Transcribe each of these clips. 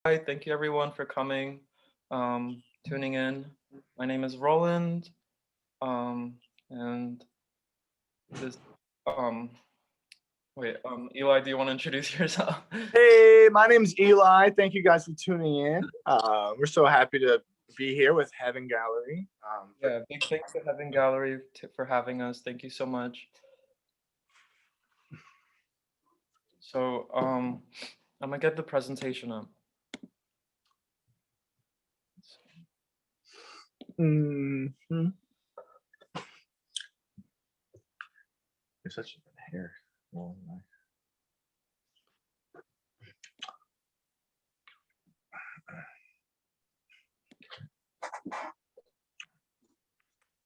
Hi, thank you everyone for coming, tuning in. My name is Roland, and this, um, Eli, do you want to introduce yourself? Hey, my name's Eli. Thank you guys for tuning in. We're so happy to be here with Heaven Gallery. Yeah, big thanks to Heaven Gallery for having us. Thank you so much. So, I'm gonna get the presentation up. Mhm. You're such a hair. Oh, nice.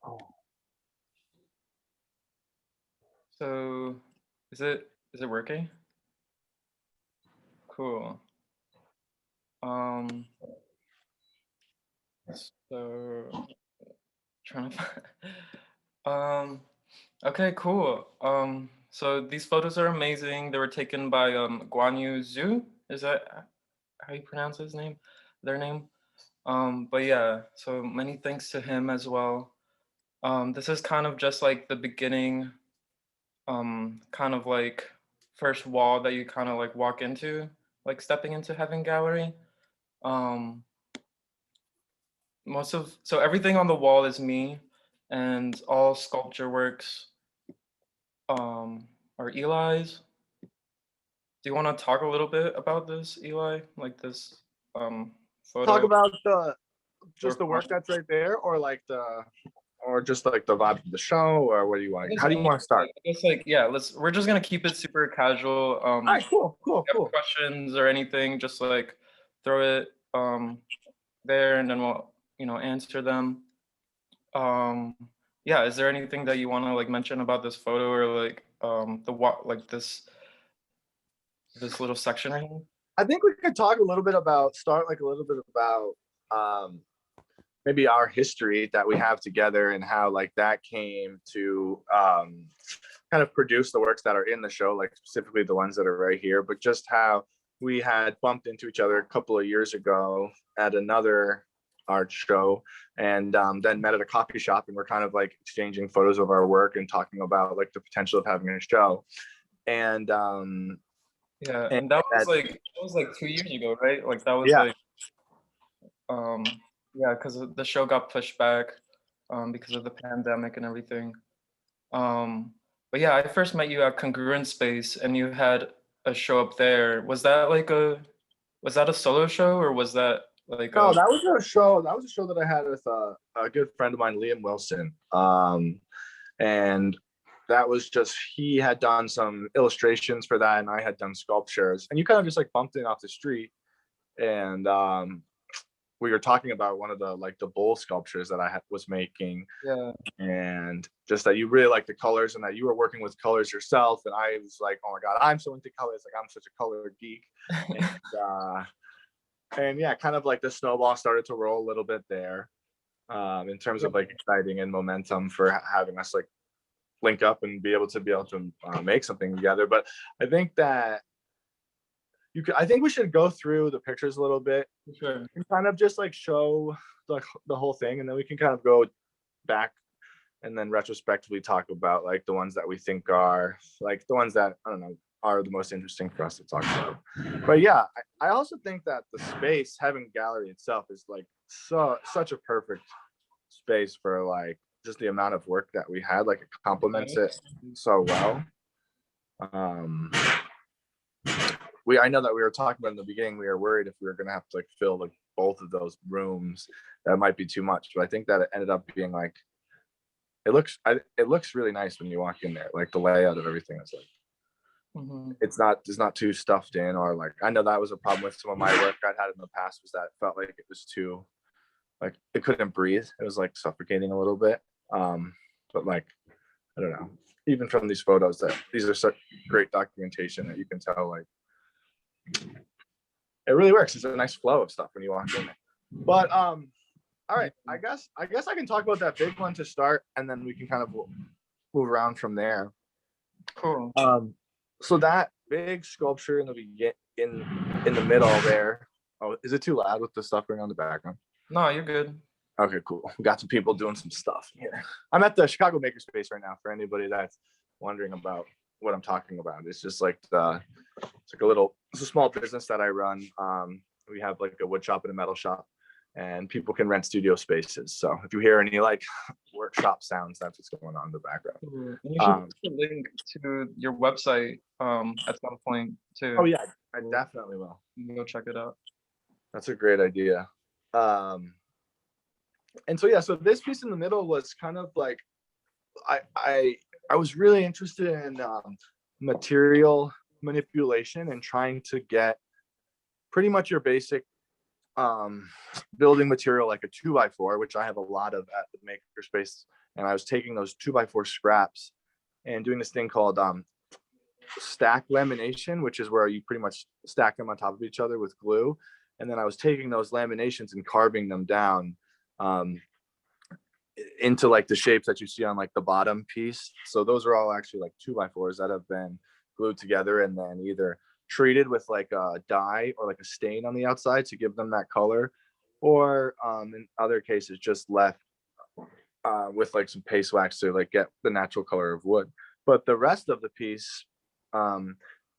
Oh. So, is it working? Cool. Um, so trying to okay, cool. So these photos are amazing. They were taken by Guan Yu Zhu. Is that how you pronounce his name? Their name? But yeah, so many thanks to him as well. This is kind of just like the beginning, kind of like first wall that you kind of like walk into, like stepping into Heaven Gallery. Um, so everything on the wall is me, and all sculpture works are Eli's. Do you want to talk a little bit about this, Eli? Like this um Talk photo about or just the work project? that's right there, or just like the vibe of the show, or what do you I want? guess How do you want to start? yeah, we're just gonna keep it super casual. All right, cool, cool, If you have cool. questions or anything, just like throw it there and then we'll, answer them. Um yeah, is there anything that you want to like mention about this photo or like the what like this little section right here? I think we could talk a little bit about um, maybe our history that we have together and how like that came to kind of produce the works that are in the show, like specifically the ones that are right here, but just how we had bumped into each other a couple of years ago at another art show, and then met at a coffee shop, and we're kind of like exchanging photos of our work and talking about like the potential of having a show. And Yeah, and and that was that, like 2 years ago, right? Like that was yeah, like um yeah, because the show got pushed back because of the pandemic and everything. Um but yeah, I first met you at Congruent Space and you had a show up there. Was that a solo show or was that like no, a that was a show. That was a show that I had with a good friend of mine, Liam Wilson. And that was just, he had done some illustrations for that, and I had done sculptures. And you kind of just like bumped in off the street, and we were talking about one of the like the bowl sculptures that was making, yeah. and just that you really like the colors and that you were working with colors yourself. And I was like, oh my god, I'm so into colors. Like I'm such a color geek. And yeah, kind of like the snowball started to roll a little bit there, in terms of like exciting and momentum for having us like link up and be able to make something together. But I think that I think we should go through the pictures a little bit Sure. and kind of just like show the whole thing, and then we can kind of go back and then retrospectively talk about like the ones that we think are like the ones that, I don't know, are the most interesting for us to talk about. But yeah, I also think that the space, having gallery itself, is like such a perfect space for like just the amount of work that we had. Like it complements it so well. um I know that we were talking about in the beginning, we were worried if we were going to have to like fill like both of those rooms, that might be too much, but I think that it ended up being like, it looks really nice when you walk in there. Like the layout of everything is like, Hmm. it's not too stuffed in, or like, I know that was a problem with some of my work I'd had in the past, was that it felt like it was too, like it couldn't breathe. It was like suffocating a little bit. But like, I don't know, even from these photos, that these are such great documentation that you can tell like it really works. It's a nice flow of stuff when you walk in there. But all right, I guess I can talk about that big one to start, and then we can kind of move around from there. Cool. So that big sculpture in the in the middle there, Oh, is it too loud with the stuff going on in the background? No, you're good. Okay, cool. We got some people doing some stuff here. I'm at the Chicago Makerspace right now. For anybody that's wondering about what I'm talking about, it's just like it's a small business that I run. We have like a wood shop and a metal shop, and people can rent studio spaces. So if you hear any like workshop sounds, that's what's going on in the background. And you should put a link to your website at some point too. Oh yeah, I definitely will. Go check it out. That's a great idea. And so yeah, so this piece in the middle was kind of like I was really interested in material manipulation and trying to get pretty much your basic building material like a 2x4, which I have a lot of at the makerspace, and I was taking those 2x4 scraps and doing this thing called stack lamination, which is where you pretty much stack them on top of each other with glue. And then I was taking those laminations and carving them down into like the shapes that you see on like the bottom piece. So those are all actually like 2x4s that have been glued together and then either treated with like a dye or like a stain on the outside to give them that color, or in other cases just left with like some paste wax to like get the natural color of wood. But the rest of the piece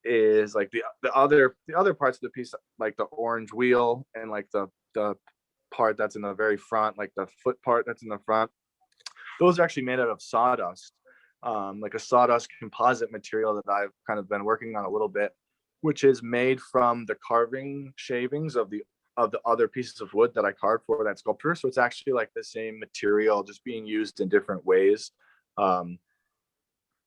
is like the other parts of the piece, like the orange wheel and like the part that's in the very front, like the foot part that's in the front, those are actually made out of sawdust, like a sawdust composite material that I've kind of been working on a little bit, which is made from the carving shavings of the other pieces of wood that I carved for that sculpture. So it's actually like the same material, just being used in different ways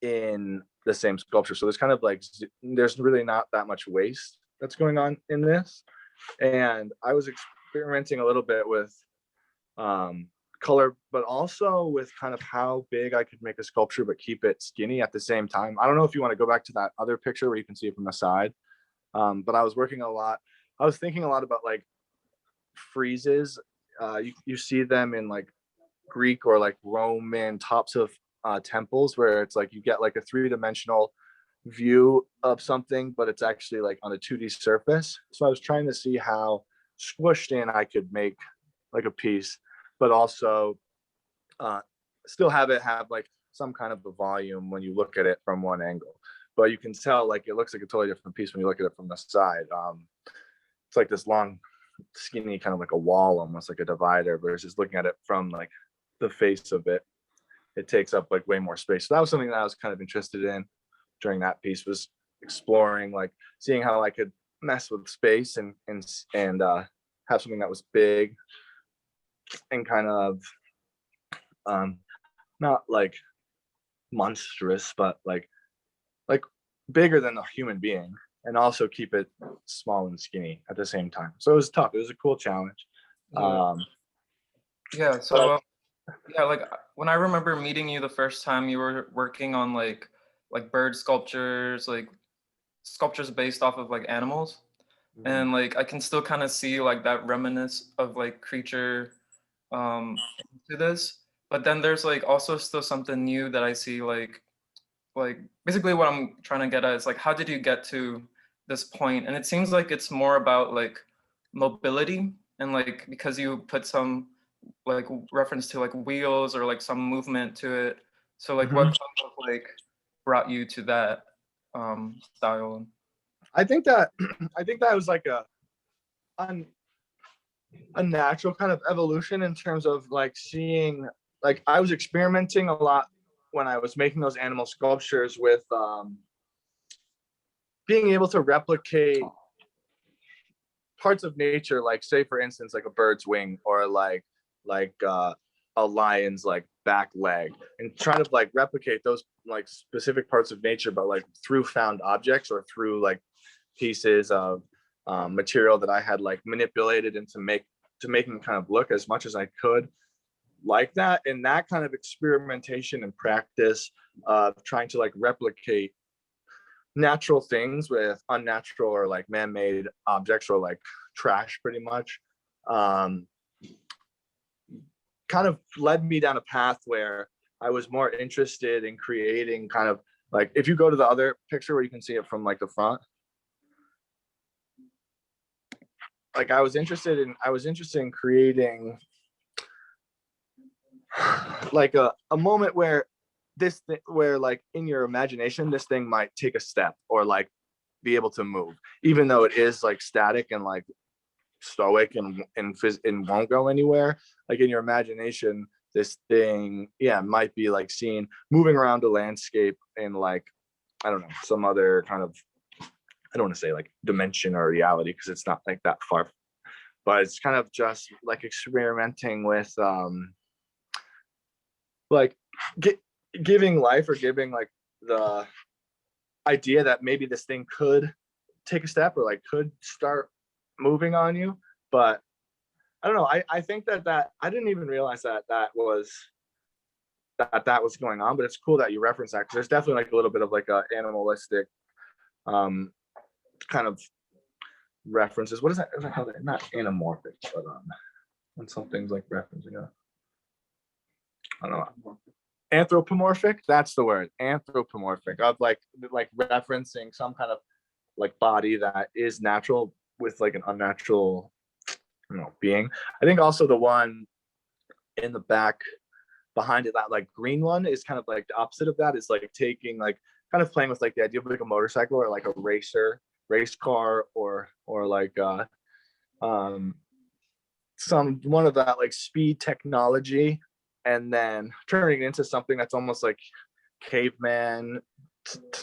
in the same sculpture. So there's kind of like, there's really not that much waste that's going on in this. And I was experimenting a little bit with color, but also with kind of how big I could make a sculpture but keep it skinny at the same time. I don't know if you want to go back to that other picture where you can see it from the side, but I was thinking a lot about like friezes. You see them in like Greek or like Roman tops of temples, where it's like you get like a three-dimensional view of something, but it's actually like on a 2D surface. So I was trying to see how squished in I could make like a piece, but also still have like some kind of a volume when you look at it from one angle. But you can tell like it looks like a totally different piece when you look at it from the side. It's like this long, skinny kind of like a wall, almost like a divider, versus looking at it from like the face of it. It takes up like way more space. So that was something that I was kind of interested in during that piece, was exploring, like seeing how I could mess with space and have something that was big and kind of not like monstrous, but like bigger than a human being, and also keep it small and skinny at the same time. So it was tough. It was a cool challenge. Yeah. So yeah, like when I remember meeting you the first time, you were working on like bird sculptures, like sculptures based off of like animals. And like I can still kind of see like that reminiscence of like creature to this. But then there's like also still something new that I see, like basically what I'm trying to get at is like, how did you get to this point? And it seems like it's more about like mobility, and like because you put some like reference to like wheels or like some movement to it. So like what kind of like brought you to that style? I think that was like a natural kind of evolution in terms of like seeing, like I was experimenting a lot when I was making those animal sculptures with being able to replicate parts of nature, like say for instance like a bird's wing, or like a lion's like back leg, and try to like replicate those like specific parts of nature, but like through found objects or through like pieces of material that I had like manipulated into making kind of look as much as I could like that. And that kind of experimentation and practice of trying to like replicate natural things with unnatural or like man-made objects or like trash pretty much kind of led me down a path where I was more interested in creating kind of like, if you go to the other picture where you can see it from like the front, like I was interested in creating like a moment where where like in your imagination this thing might take a step or like be able to move, even though it is like static and like stoic and won't go anywhere. Like in your imagination, this thing, yeah, might be like seen moving around the landscape in like, I don't know, some other kind of, I don't want to say like dimension or reality because it's not like that far, but it's kind of just like experimenting with like giving life or giving like the idea that maybe this thing could take a step or like could start moving on you. But I don't know, I think that I didn't even realize that was going on, but it's cool that you reference that because there's definitely like a little bit of like a animalistic kind of references. What is that? Not anamorphic, but when something's like referencing a, I don't know, anthropomorphic. That's the word, anthropomorphic, of like referencing some kind of like body that is natural with like an unnatural, you know, being. I think also the one in the back behind it, that like green one, is kind of like the opposite of that. Is like taking like kind of playing with like the idea of like a motorcycle or like a race car or like some one of that like speed technology, and then turning it into something that's almost like caveman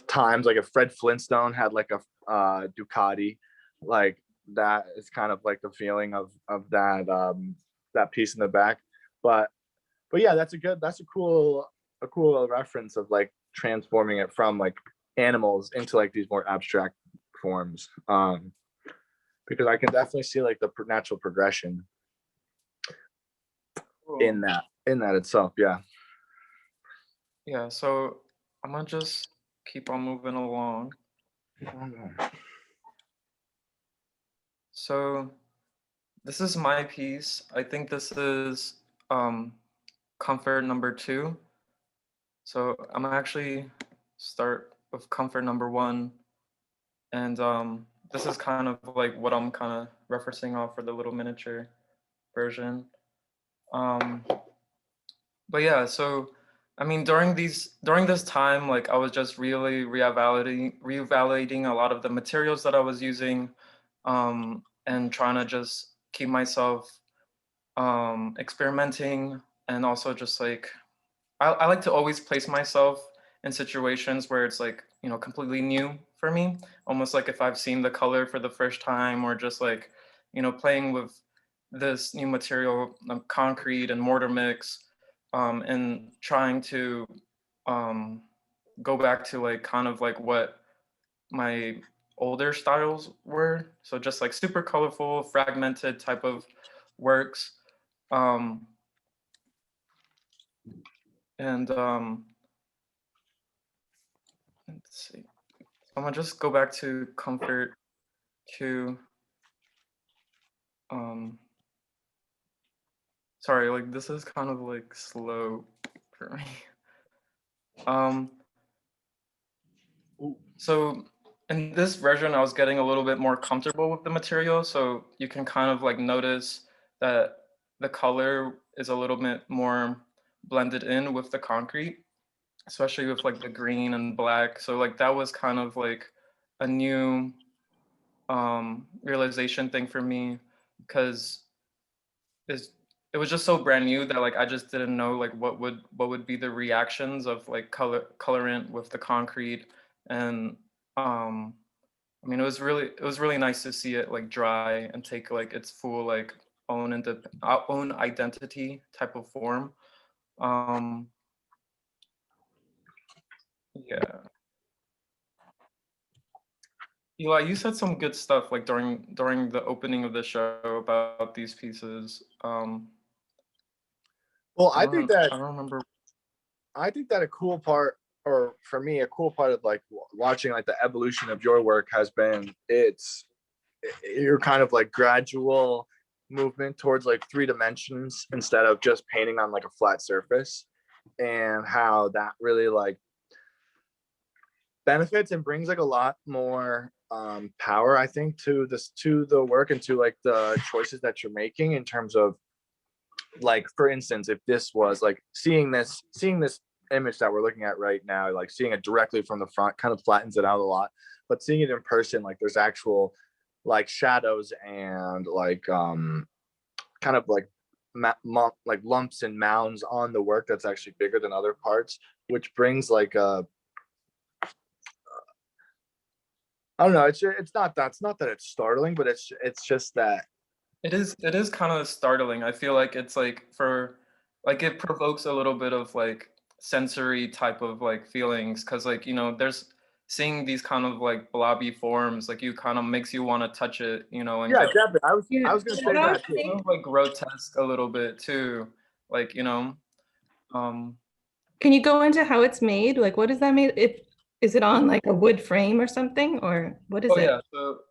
times, like if Fred Flintstone had like a Ducati, like that is kind of like the feeling of that piece in the back. But yeah, that's a cool reference of like transforming it from like animals into like these more abstract forms, because I can definitely see like the natural progression in that itself. Yeah, so I'm gonna just keep on moving along. So this is my piece. I think this is comfort number 2. So I'm gonna actually start with comfort number 1, and this is kind of like what I'm kind of referencing off for the little miniature version. Um, but yeah, so I mean, during this time, like I was just really reevaluating a lot of the materials that I was using, and trying to just keep myself experimenting, and also just like I like to always place myself in situations where it's like, you know, completely new for me, almost like if I've seen the color for the first time, or just like, you know, playing with this new material, concrete and mortar mix, and trying to um, go back to like kind of like what my older styles were. So just like super colorful, fragmented type of works. Um, and let's see. I'm gonna just go back to comfort to um sorry, like this is kind of like slow for me. Um so in this version I was getting a little bit more comfortable with the material, so you can kind of like notice that the color is a little bit more blended in with the concrete, especially with like the green and black. So like that was kind of like a new realization thing for me, because it's it was just so brand new that like I just didn't know like what would be the reactions of like colorant with the concrete. And um it was really nice to see it like dry and take like its full like own identity type of form. um yeah, Eli, you said some good stuff like during the opening of the show about these pieces. Well, I don't remember. I think that a cool part, or for me, a cool part of like watching like the evolution of your work has been it's your kind of like gradual movement towards like 3 dimensions instead of just painting on like a flat surface, and how that really like benefits and brings like a lot more power, I think, to the work and to like the choices that you're making in terms of, like, for instance, if this was like seeing this image that we're looking at right now, like seeing it directly from the front kind of flattens it out a lot, but seeing it in person, like there's actual like shadows and like kind of like like lumps and mounds on the work that's actually bigger than other parts, which brings like a, I don't know, it's not that it's startling, but it's just that It is kind of startling. I feel like it's like for like it provokes a little bit of like sensory type of like feelings because like there's seeing these kind of like blobby forms like you kind of makes you want to touch it and yeah, get definitely. Yeah, I was gonna so say what I was that too. kind saying, of like grotesque a little bit too, like um can you go into how it's made? Like, what is that made? Is it on like a wood frame or something, or what is oh it? yeah,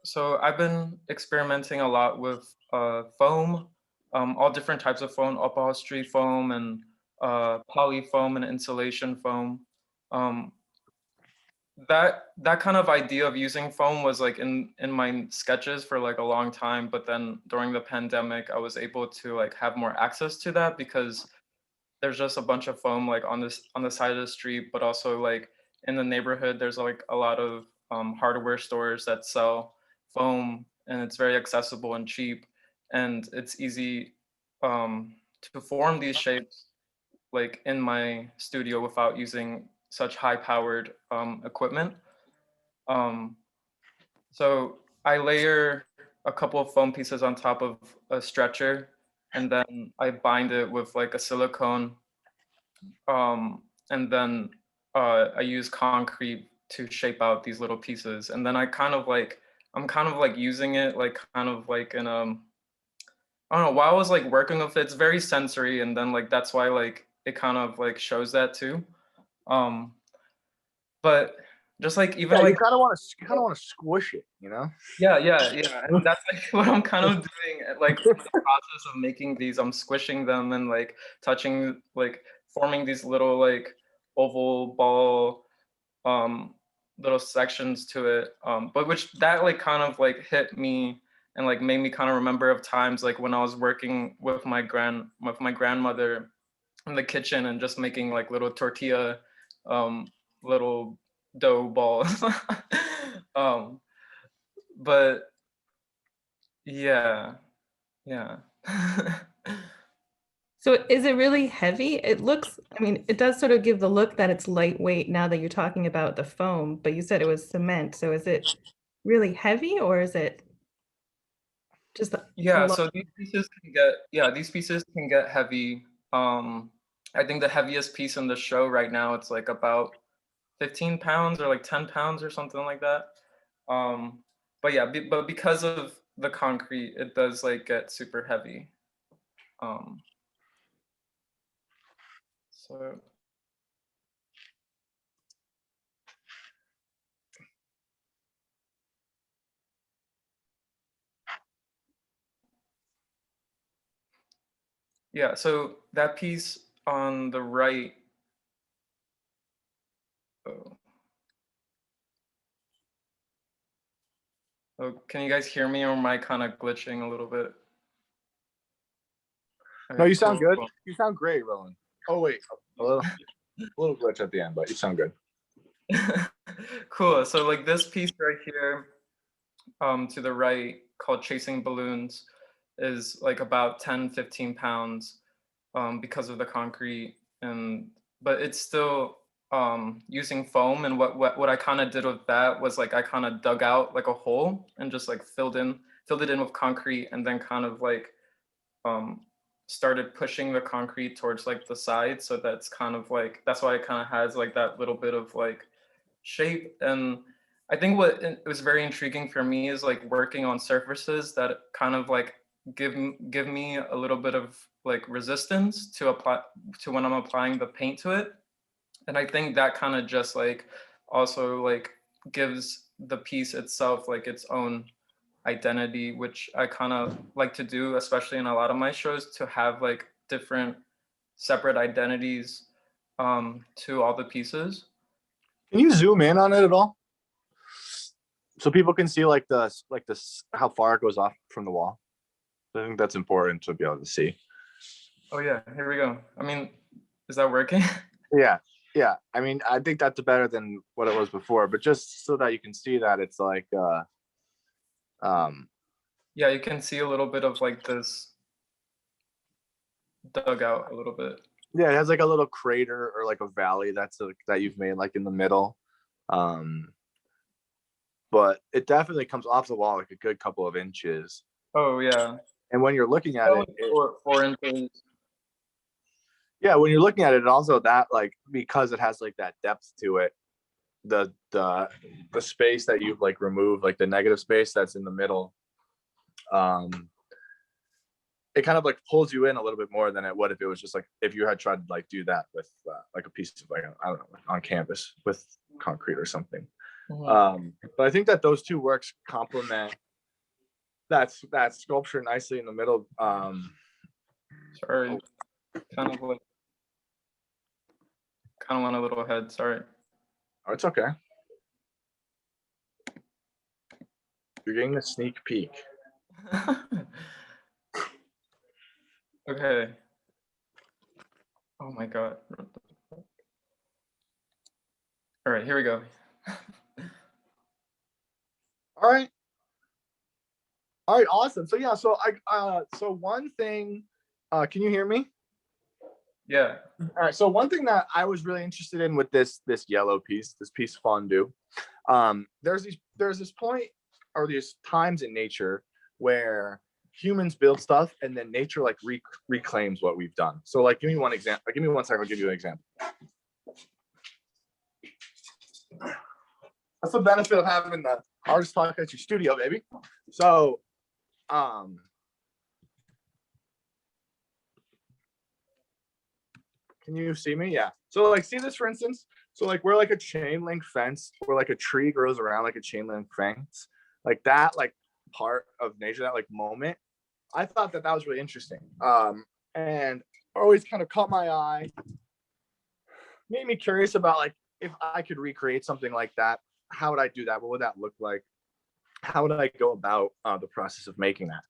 so I've been experimenting a lot with foam, all different types of foam, upholstery foam and poly foam and insulation foam. Um, that kind of idea of using foam was like in my sketches for like a long time, but then during the pandemic, I was able to like have more access to that because there's just a bunch of foam like on the side of the street, but also like in the neighborhood, there's like a lot of hardware stores that sell foam, and it's very accessible and cheap, and it's easy to form these shapes like in my studio without using such high-powered equipment. Um, so I layer a couple of foam pieces on top of a stretcher, and then I bind it with like a silicone, and then I use concrete to shape out these little pieces, and then I'm kind of like using it like kind of like in I don't know, while I was like working with it, it's very sensory, and then like that's why like it kind of like shows that too. Um, but just like even Yeah, like you kind of want to squish it, yeah, and that's like what I'm kind of doing. Like in the process of making these, I'm squishing them and like touching, like forming these little like oval ball um little sections to it. But which that like kind of like hit me and like made me kind of remember of times like when I was working with my grandmother in the kitchen and just making like little tortilla um little dough balls. um but yeah, yeah. So is it really heavy? It looks, I mean, it does sort of give the look that it's lightweight now that you're talking about the foam, but you said it was cement. So is it really heavy or is it just a Yeah, lot? so these pieces can get heavy. I think the heaviest piece in the show right now it's like about 15 pounds or like 10 pounds or something like that. Um, but yeah, but because of the concrete, it does like get super heavy. Um, so yeah, so that piece on the right, oh, oh, can you guys hear me or am I kind of glitching a little bit? All No, right, you sound cool. good. You sound great, Roland. Oh wait, a little glitch at the end, but you sound good. Cool. So like this piece right here, to the right called Chasing Balloons is like about 10, 15 pounds because of the concrete and but it's still using foam and what I kind of did with that was like I kind of dug out like a hole and just like filled it in with concrete and then kind of like um started pushing the concrete towards like the side so that's kind of like that's why it kind of has like that little bit of like shape. And I think what it was very intriguing for me is like working on surfaces that kind of like give me a little bit of like resistance to apply to when I'm applying the paint to it. And I think that kind of just like also like gives the piece itself like its own identity, which I kind of like to do, especially in a lot of my shows, to have like different separate identities to all the pieces. Can you zoom in on it at all? so people can see like this how far it goes off from the wall. I think that's important to be able to see. Oh yeah, here we go. I mean, is that working? Yeah. I mean, I think that's better than what it was before, but just so that you can see that it's like Yeah, you can see a little bit of like this dug out a little bit. yeah, it has like a little crater or like a valley that you've made like in the middle. But it definitely comes off the wall like a good couple of inches. Oh yeah. And when you're looking at it, four inches. yeah, when you're looking at it, also that like because it has like that depth to it, the space that you've like removed, like the negative space that's in the middle, it kind of like pulls you in a little bit more than it would if it was just like if you had tried to like do that with like a piece of like I don't know, like on canvas with concrete or something. Mhm. But I think that those two works complement that sculpture nicely in the middle. Sorry, kind of went a little ahead. Sorry. Oh, it's okay. You're getting a sneak peek. Okay. Oh my god. All right, here we go. All right, awesome. So yeah, so so one thing, can you hear me? Yeah. All right, so one thing that I was really interested in with this yellow piece, this piece fondue, there's this point or these times in nature where humans build stuff and then nature like reclaims what we've done. So like give me one example. Give me 1 second, I'll give you an example. That's the benefit of having the artist talk at your studio, baby. So can you see me? Yeah. So like see this for instance. So like we're like a chain link fence where like a tree grows around like a chain link fence. Like that like part of nature, that like moment. I thought that was really interesting. And always kind of caught my eye. Made me curious about like if I could recreate something like that, how would I do that? What would that look like? How would I go about the process of making that?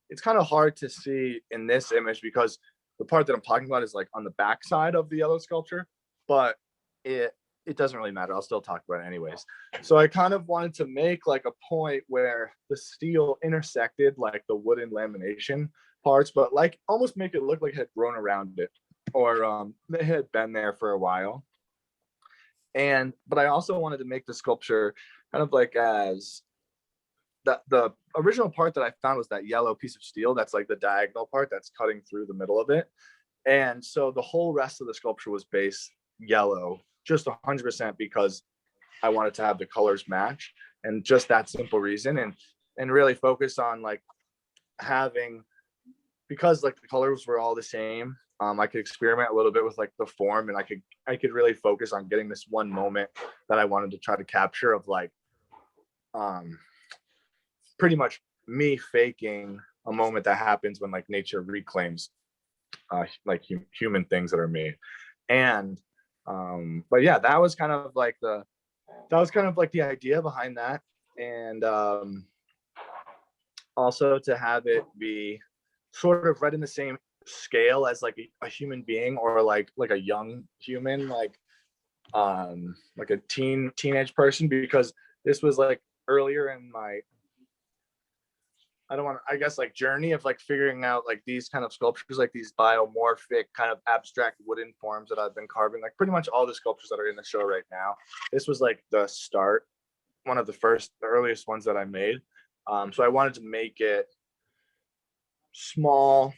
It's kind of hard to see in this image because the part that I'm talking about is like on the back side of the yellow sculpture, but it doesn't really matter. I'll still talk about it anyways. So I kind of wanted to make like a point where the steel intersected like the wooden lamination parts, but like almost make it look like it had grown around it or it had been there for a while. But I also wanted to make the sculpture kind of like as the original part that I found was that yellow piece of steel that's like the diagonal part that's cutting through the middle of it. And so the whole rest of the sculpture was base yellow, just 100% because I wanted to have the colors match, and just that simple reason, and really focus on like having, because like the colors were all the same. I could experiment a little bit with like the form, and I could really focus on getting this one moment that I wanted to try to capture of like pretty much me faking a moment that happens when like nature reclaims like human things that are made. And but yeah, that was kind of like the idea behind that. And also to have it be sort of right in the same scale as like a human being, or like a young human, like a teenage person, because this was like earlier in my, I guess like journey of like figuring out like these kind of sculptures, like these biomorphic kind of abstract wooden forms that I've been carving, like pretty much all the sculptures that are in the show right now. This was like the start, one of the earliest ones that I made. So I wanted to make it small,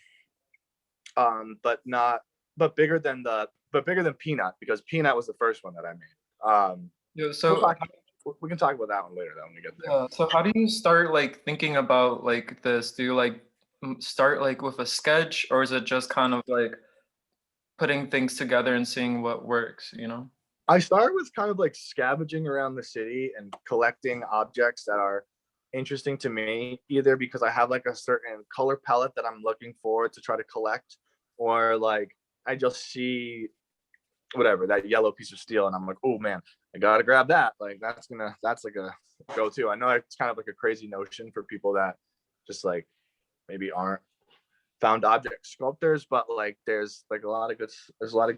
but bigger than Peanut, because Peanut was the first one that I made. Yeah, so we can talk about that one later though when we get there. yeah, so how do you start like thinking about like this? Do you like start like with a sketch, or is it just kind of like putting things together and seeing what works, you know? I started with kind of like scavenging around the city and collecting objects that are interesting to me, either because I have like a certain color palette that I'm looking for to try to collect, or like I just see whatever, that yellow piece of steel, and I'm like, oh man, I gotta grab that. Like that's like a go-to. I know it's kind of like a crazy notion for people that just like maybe aren't found object sculptors, but like there's a lot of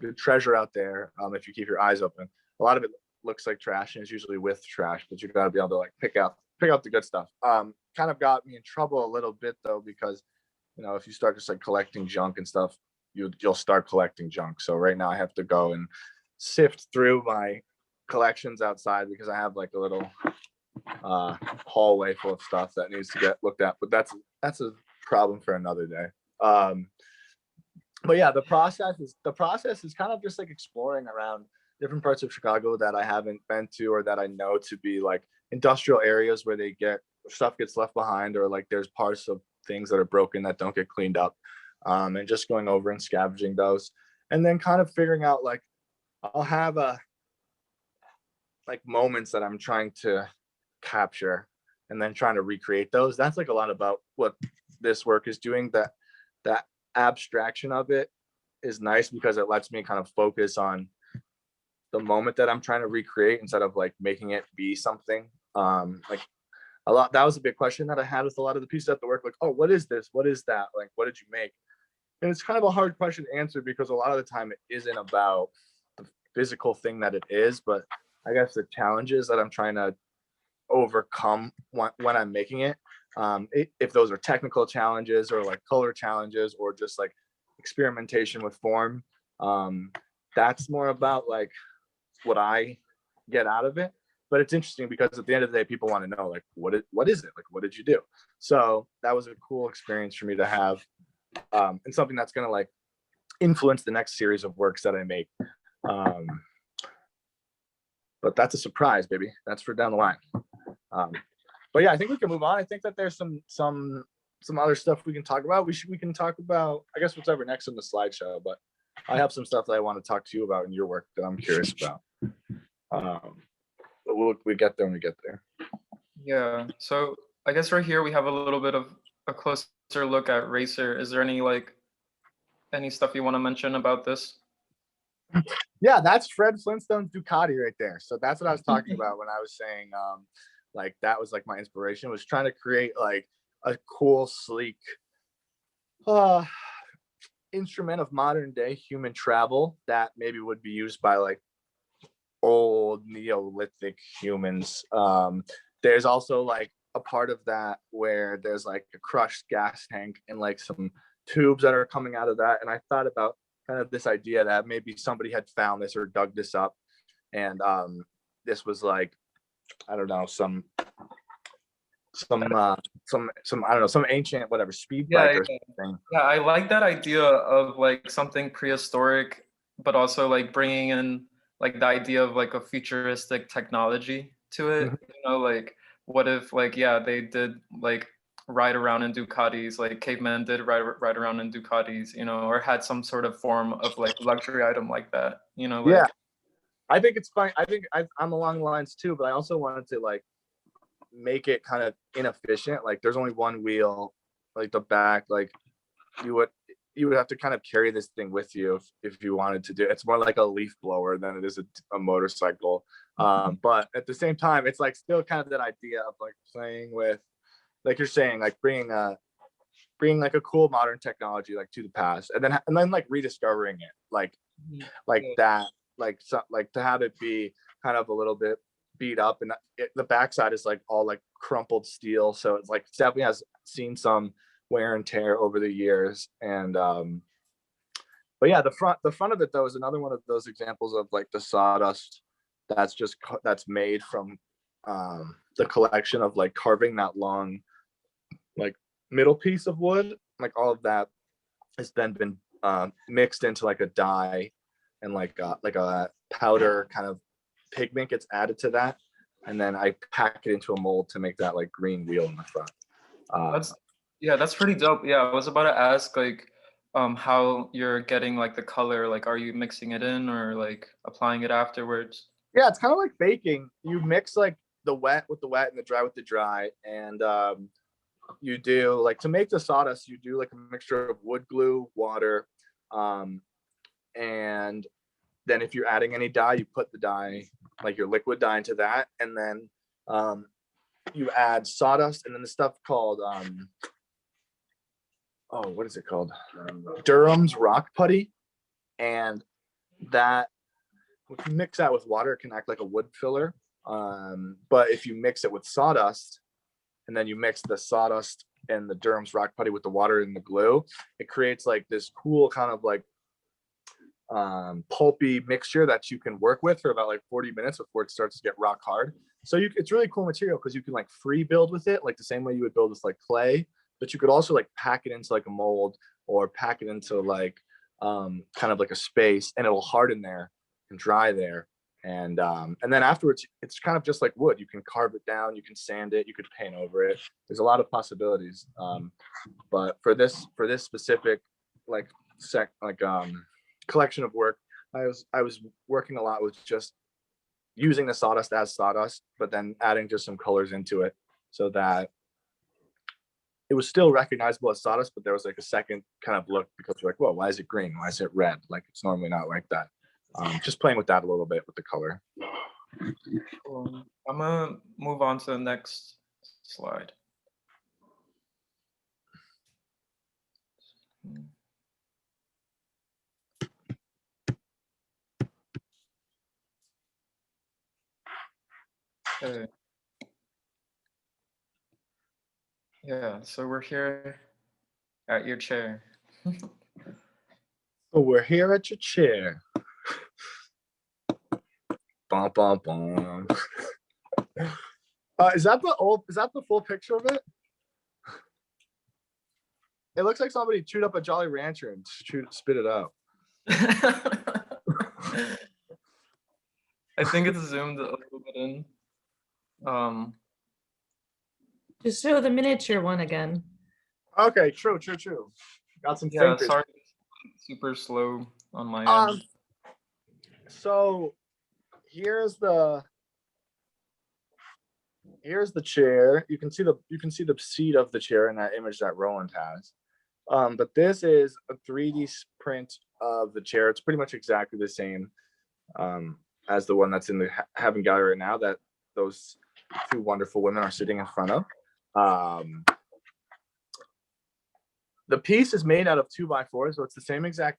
good treasure out there if you keep your eyes open. A lot of it looks like trash, and it's usually with trash, but you gotta be able to like pick out the good stuff. Kind of got me in trouble a little bit though, because if you start just like collecting junk and stuff, you'll start collecting junk. So right now I have to go and sift through my collections outside because I have like a little hallway full of stuff that needs to get looked at, but that's a problem for another day. But yeah, the process is kind of just like exploring around different parts of Chicago that I haven't been to, or that I know to be like industrial areas where stuff gets left behind, or like there's parts of things that are broken that don't get cleaned up, and just going over and scavenging those, and then kind of figuring out like I'll have like moments that I'm trying to capture and then trying to recreate those. That's like a lot about what this work is doing. That abstraction of it is nice because it lets me kind of focus on the moment that I'm trying to recreate instead of like making it be something. Like that was a big question that I had with a lot of the pieces at the work, like, oh, what is this? What is that? Like, what did you make? And it's kind of a hard question to answer because a lot of the time it isn't about the physical thing that it is, but I guess the challenges that I'm trying to overcome when I'm making it, if those are technical challenges or like color challenges or just like experimentation with form, that's more about like what I get out of it. But it's interesting because at the end of the day, people want to know like what is it, like what did you do? So that was a cool experience for me to have, and something that's going to like influence the next series of works that I make. But that's a surprise, baby. That's for down the line. But yeah, I think we can move on. I think that there's some other stuff we can talk about. We can talk about, I guess, whatever next on the slideshow. But I have some stuff that I want to talk to you about in your work that I'm curious about. But we get there when we get there. Yeah. So I guess right here we have a little bit of a closer look at Racer. Is there any stuff you want to mention about this? Yeah, that's Fred Flintstone's Ducati right there. So that's what I was talking about when I was saying like that was like my inspiration, was trying to create like a cool, sleek instrument of modern day human travel that maybe would be used by like old Neolithic humans. There's also like a part of that where there's like a crushed gas tank and like some tubes that are coming out of that. And I thought about kind of this idea that maybe somebody had found this or dug this up, and this was like, I don't know, some I don't know, some ancient whatever speed bike or something. Yeah, I like that idea of like something prehistoric, but also like bringing in like the idea of like a futuristic technology to it. Mm-hmm. Like what if like they did like ride around in Ducatis, like cavemen did ride around in Ducatis, or had some sort of form of like luxury item like that, like. Yeah, I think it's fine. I think I'm along the lines too, but I also wanted to like make it kind of inefficient. Like there's only one wheel, like the back, like you would have to kind of carry this thing with you if you wanted to do it. It's more like a leaf blower than it is a motorcycle. But at the same time, it's like still kind of that idea of like playing with, like you're saying, like bringing like a cool modern technology like to the past, and then like rediscovering it, like that, like to have it be kind of a little bit beat up, and the backside is like all like crumpled steel, so it's like definitely has seen some wear and tear over the years. And but yeah, the front of it though is another one of those examples of like the sawdust that's made from the collection of like carving that long like middle piece of wood. Like all of that has then been mixed into like a dye, and like a powder kind of pigment gets added to that, and then I pack it into a mold to make that like green wheel in the front. That's pretty dope. Yeah, I was about to ask like how you're getting like the color. Like, are you mixing it in or like applying it afterwards? Yeah, it's kind of like baking. You mix like the wet with the wet and the dry with the dry, and you do like, to make the sawdust, you do like a mixture of wood glue, water, and then if you're adding any dye, you put the dye, like your liquid dye, into that, and then you add sawdust, and then the stuff called what is it called? Durham's rock putty, and that if you mix that with water, it can act like a wood filler. But if you mix it with sawdust, and then you mix the sawdust and the Durham's rock putty with the water and the glue, it creates like this cool kind of like pulpy mixture that you can work with for about like 40 minutes before it starts to get rock hard. So it's really cool material because you can like free build with it, like the same way you would build with like clay, but you could also like pack it into like a mold or pack it into like kind of like a space, and it'll harden there and dry there. And then afterwards, it's kind of just like wood. You can carve it down, you can sand it, you could paint over it. There's a lot of possibilities. But for this specific like collection of work, I was working a lot with just using the sawdust as sawdust, but then adding just some colors into it so that it was still recognizable as sawdust, but there was like a second kind of look because you're like, whoa, why is it green? Why is it red? Like it's normally not like that. Just playing with that a little bit with the color. Cool. I'm gonna move on to the next slide. Okay. Yeah, so we're here at your chair. So we're here at your chair. Bum, bum, bum. Is that the full picture of it? It looks like somebody chewed up a Jolly Rancher and spit it out. I think it's zoomed a little bit in. Just show the miniature one again. Okay, true. Got some Yeah, thinkers. sorry, super slow on my end. So here's the chair. You can see the seat of the chair in that image that Roland has. But this is a 3D print of the chair. It's pretty much exactly the same as the one that's in the Haven Gallery right now that those two wonderful women are sitting in front of. The piece is made out of 2x4, so it's the same exact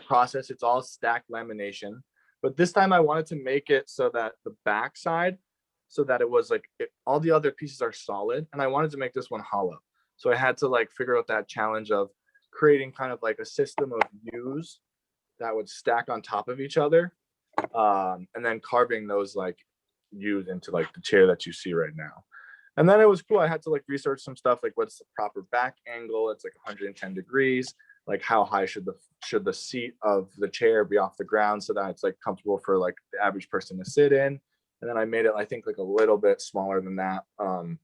process. It's all stacked lamination, but this time I wanted to make it so that the back side, so that it was like all the other pieces are solid, and I wanted to make this one hollow. So I had to like figure out that challenge of creating kind of like a system of U's that would stack on top of each other, and then carving those like U's into like the chair that you see right now. And then it was cool. I had to like research some stuff like what's the proper back angle. It's like 110 degrees. Like how high should the seat of the chair be off the ground so that it's like comfortable for like the average person to sit in. And then I made it, I think, like a little bit smaller than that, so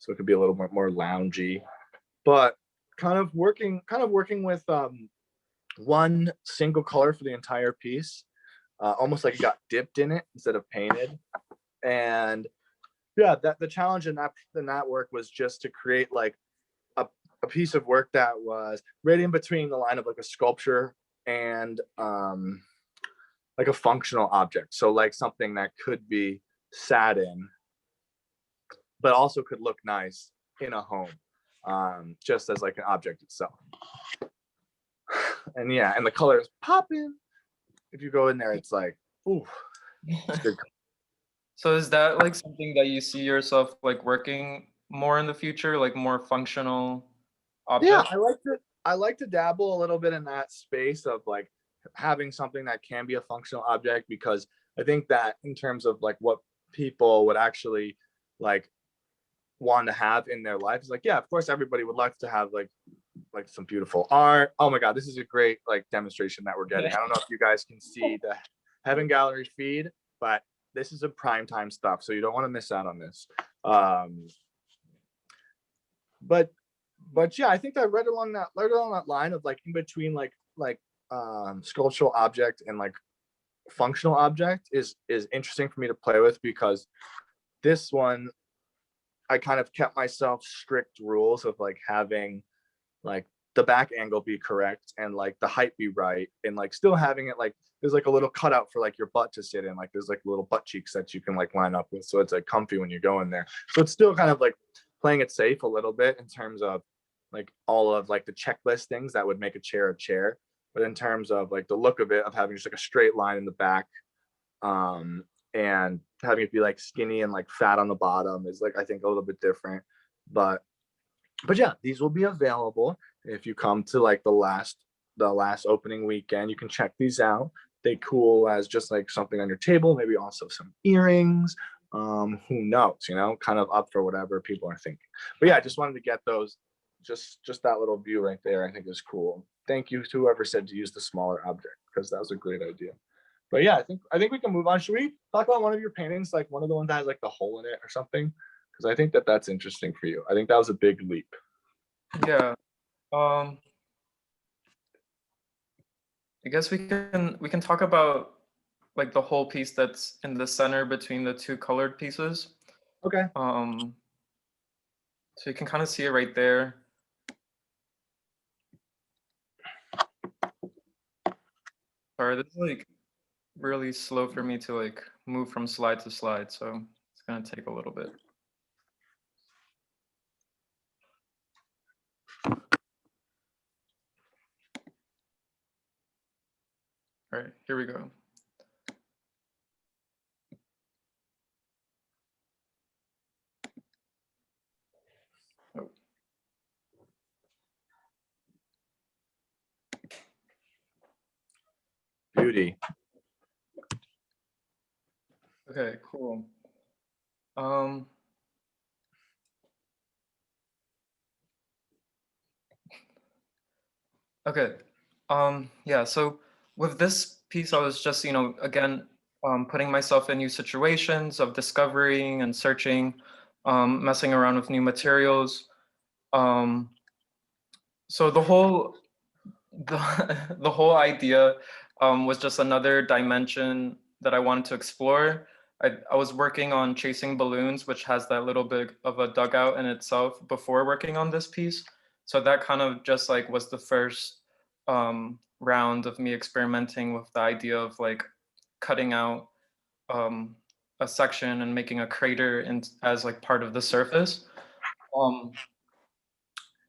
it could be a little bit more loungy. But kind of working with one single color for the entire piece, almost like it got dipped in it instead of painted. And yeah, the challenge in that work was just to create like a piece of work that was right in between the line of like a sculpture and like a functional object. So like something that could be sat in, but also could look nice in a home, just as like an object itself. And yeah, and the color is popping. If you go in there, it's like, ooh, it's good. So is that like something that you see yourself like working more in the future, like more functional objects? Yeah, I like to dabble a little bit in that space of like having something that can be a functional object, because I think that in terms of like what people would actually like want to have in their life is like, yeah, of course everybody would like to have like some beautiful art. Oh my god, this is a great like demonstration that we're getting. I don't know if you guys can see the Heaven Gallery feed, but this is a prime time stuff, so you don't want to miss out on this. But yeah, I think that right along that line of like in between like sculptural object and like functional object is interesting for me to play with, because this one I kind of kept myself strict rules of like having like the back angle be correct and like the height be right, and like still having it like there's like a little cutout for like your butt to sit in, like there's like little butt cheeks that you can like line up with, so it's like comfy when you go in there. So it's still kind of like playing it safe a little bit in terms of like all of like the checklist things that would make a chair, but in terms of like the look of it, of having just like a straight line in the back, and having it be like skinny and like fat on the bottom is like I think a little bit different. But yeah, these will be available if you come to like the last opening weekend. You can check these out. They cool as just like something on your table, maybe also some earrings. Who knows, you know, kind of up for whatever people are thinking. But yeah, I just wanted to get those, just that little view right there, I think is cool. Thank you to whoever said to use the smaller object, because that was a great idea. But yeah, I think we can move on. Should we talk about one of your paintings, like one of the ones that has like the hole in it or something? Because I think that that's interesting for you. I think that was a big leap. Yeah. I guess we can talk about like the whole piece that's in the center between the two colored pieces. Okay. So you can kind of see it right there. Sorry, this is like really slow for me to like move from slide to slide, so it's gonna take a little bit. All right, here we go. Oh. Beauty. Okay, cool. Okay. Yeah, so with this piece, I was just, again, putting myself in new situations of discovering and searching, messing around with new materials. So the whole idea was just another dimension that I wanted to explore. I was working on Chasing Balloons, which has that little bit of a dugout in itself before working on this piece. So that kind of just like was the first round of me experimenting with the idea of like cutting out a section and making a crater as like part of the surface.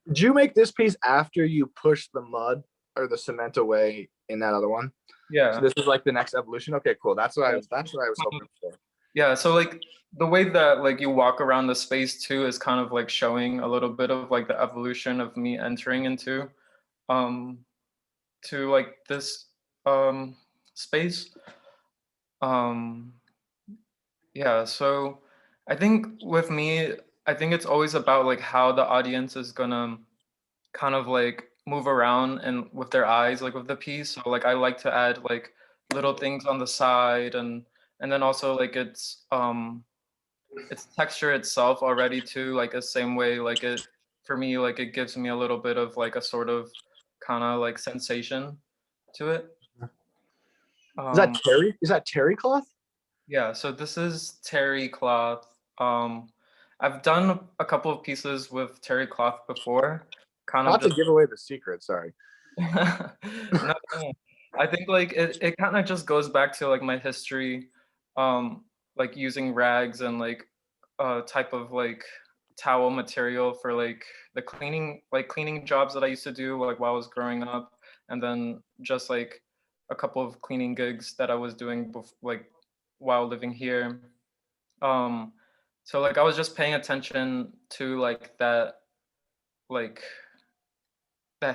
Did you make this piece after you pushed the mud or the cement away in that other one? Yeah. So this is like the next evolution. Okay, cool. That's what I was hoping for. Yeah, so like the way that like you walk around the space too is kind of like showing a little bit of like the evolution of me entering into to like this space. Yeah, so I think with me, I think it's always about like how the audience is gonna kind of like move around and with their eyes, like with the piece. So like I like to add like little things on the side, and then also like its texture itself already too, like the same way like it for me, like it gives me a little bit of like a sort of kind of like sensation to it. Is that terry cloth? Yeah, so this is terry cloth. I've done a couple of pieces with terry cloth before, kind of Not just to give away the secret, sorry. no, I think like it kind of just goes back to like my history, like using rags and like type of like towel material for like the cleaning jobs that I used to do like while I was growing up, and then just like a couple of cleaning gigs that I was doing like while living here. Um, so like I was just paying attention to like that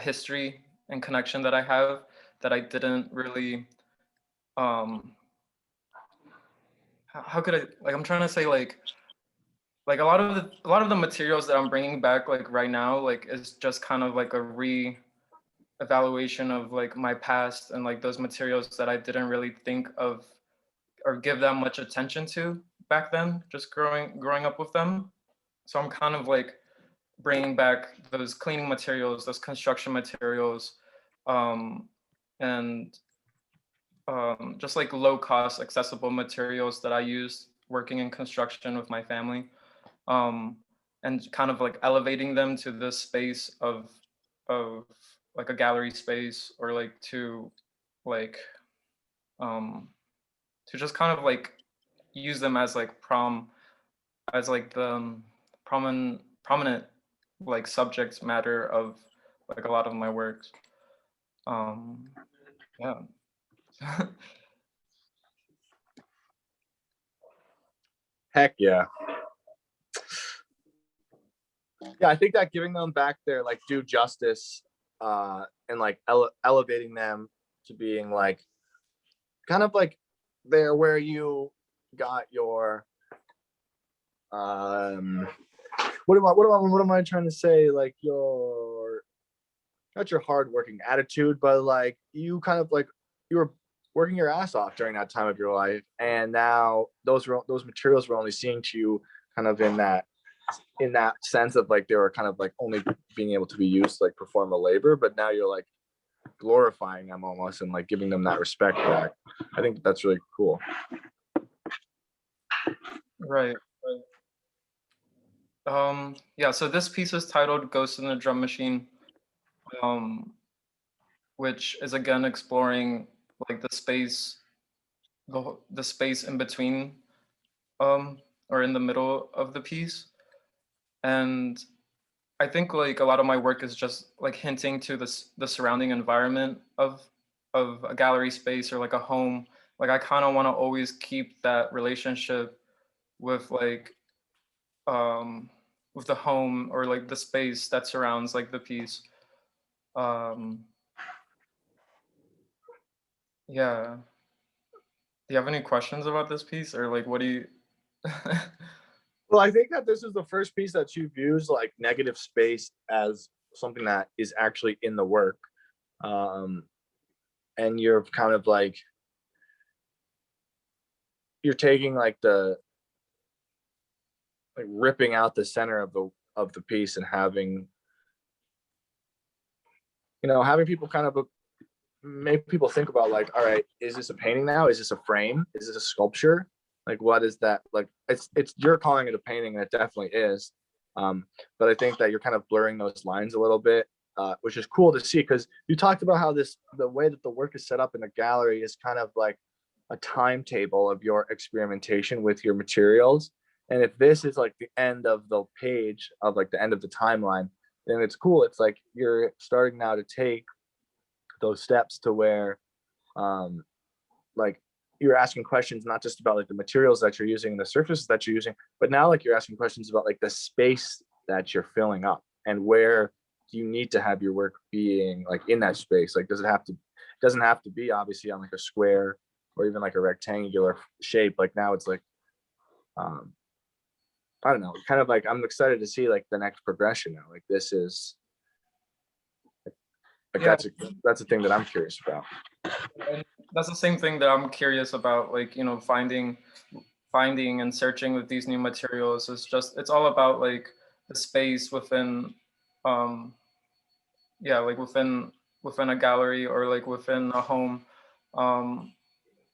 history and connection that I have that I didn't really how could I like I'm trying to say like a lot of the materials that I'm bringing back like right now like is just kind of like a evaluation of like my past and like those materials that I didn't really think of or give that much attention to back then, just growing up with them. So I'm kind of like bringing back those cleaning materials, those construction materials, and just like low cost, accessible materials that I used working in construction with my family, and kind of like elevating them to this space of like a gallery space, or like like to just kind of like use them as like the prominent like subject matter of like a lot of my works. Yeah. Heck yeah. Yeah, I think that giving them back their like due justice, and like elevating them to being like kind of like there where you got your what am I trying to say, like your, not your hardworking attitude, but like you kind of like you were working your ass off during that time of your life, and now those materials were only seen to you kind of in that sense of like they were kind of like only being able to be used to like perform a labor, but now you're like glorifying them almost and like giving them that respect back. I think that's really cool. Right. Yeah, so this piece is titled Ghost in the Drum Machine, which is again exploring like the space in between, or in the middle of the piece. And I think like a lot of my work is just like hinting to the surrounding environment of a gallery space or like a home. Like I kind of want to always keep that relationship with like with the home or like the space that surrounds like the piece. Yeah. Do you have any questions about this piece, or like what do you Well, I think that this is the first piece that you've used like negative space as something that is actually in the work. And you're kind of like you're taking like the like ripping out the center of the piece and having, you know, having people kind of make people think about like, all right, is this a painting now? Is this a frame? Is this a sculpture? Like, what is that? Like, it's you're calling it a painting, and it definitely is. But I think that you're kind of blurring those lines a little bit, which is cool to see, because you talked about how the way that the work is set up in a gallery is kind of like a timetable of your experimentation with your materials. And if this is like the end of the page of like the end of the timeline, then it's cool. It's like you're starting now to take those steps to where like you're asking questions not just about like the materials that you're using and the surfaces that you're using, but now like you're asking questions about like the space that you're filling up, and where do you need to have your work being like in that space. Like doesn't have to be obviously on like a square or even like a rectangular shape. Like now it's like I don't know, kind of like I'm excited to see like the next progression now. Like this is like Yeah. that's a thing that I'm curious about. And that's the same thing that I'm curious about, like, you know, finding and searching with these new materials. It's all about like the space within like within a gallery or like within a home,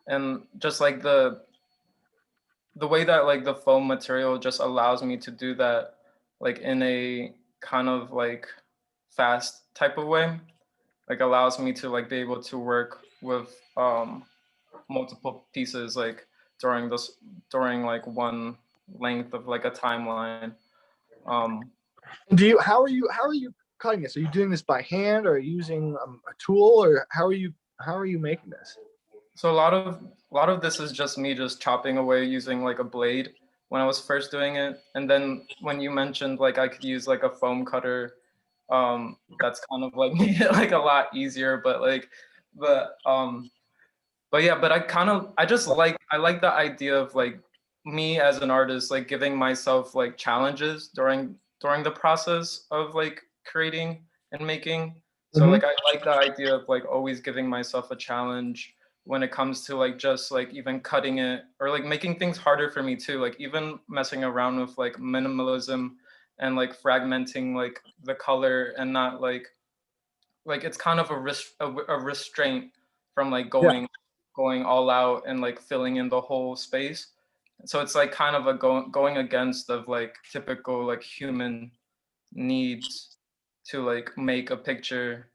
and just like the way that like the foam material just allows me to do that like in a kind of like fast type of way, like allows me to like be able to work with multiple pieces like during like one length of like a timeline. How are you cutting this? Are you doing this by hand, or are you using a tool, or how are you making this? So a lot of this is just me just chopping away using like a blade when I was first doing it, and then when you mentioned like I could use like a foam cutter, that's kind of like made it like a lot easier. But yeah, but I like the idea of like me as an artist like giving myself like challenges during the process of like creating and making. So Mhm. like I like the idea of like always giving myself a challenge when it comes to like just like even cutting it or like making things harder for me too. Like even messing around with like minimalism and like fragmenting like the color and not like it's kind of a restraint from like Yeah. going all out and like filling in the whole space. So it's like kind of a going against of like typical like human needs to like make a picture.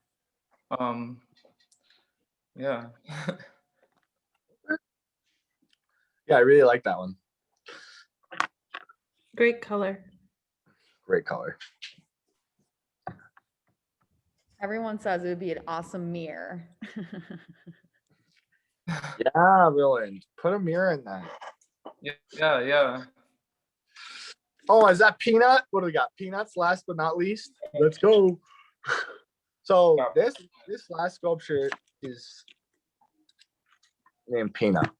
Yeah. Yeah, I really like that one. Great color. Great color. Everyone says it would be an awesome mirror. Yeah, Roland, put a mirror in that. Yeah. Oh, is that peanut? What do we got? Peanuts last but not least. Let's go. So Yeah. this last sculpture is named Peanut.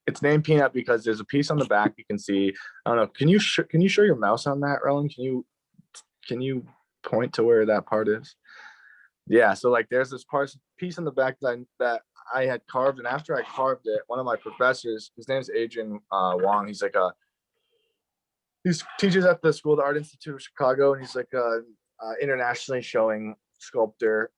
It's named Peanut because there's a piece on the back you can see. I don't know. Can you show your mouse on that, Roland? Can you point to where that part is? Yeah. So like, there's this piece on the back that I had carved, and after I carved it, one of my professors, his name is Adrian Wong. He's like he teaches at the School of the Art Institute of Chicago, and he's like a internationally showing sculptor.